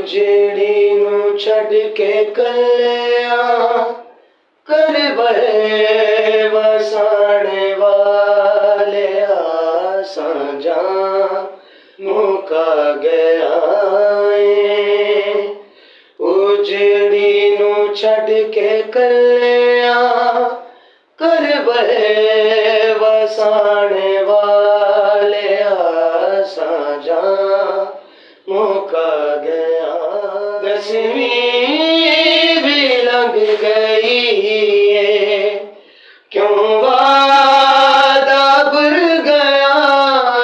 उजड़ी नू छड़ के कलिया कर बहे वसाने वाले साजा मुका गया है। उजड़ी नू छड़ के कलिया कर बहे वसाने वाले साजा मुका गया। 10वीं भी लग गई है, क्यों वादा भूल गया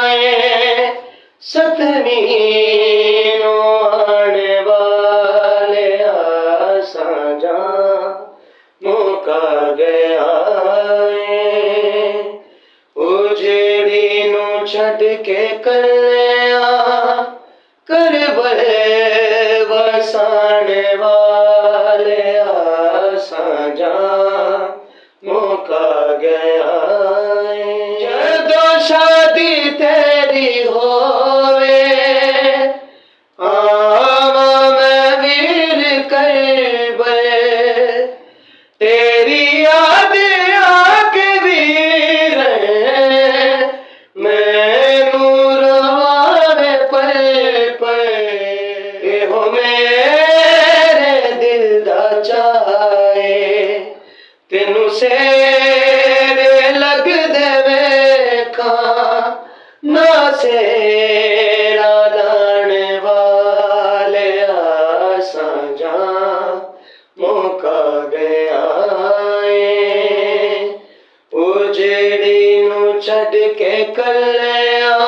है। 7वीं नो आने वाले साजा मुका गया है। उजड़ी नू छड़ के कलिया कर बहे वसाने वाले साजा मुका गया है। जदों शादी तेरी होवे आवा मैं वीर करबे, तेरी याद आके वीर मैनू रवावे पल पल। एहो मेरे दिल दा चाहे तेनू सेरे लग दे वेखा ना सेरा लाने वाले साजा मुका गया है। उजड़ी नू छड़ के कलिया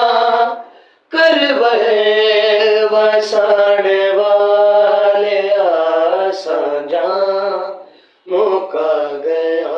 कर बहे वसाने वाले साजा मुका गया।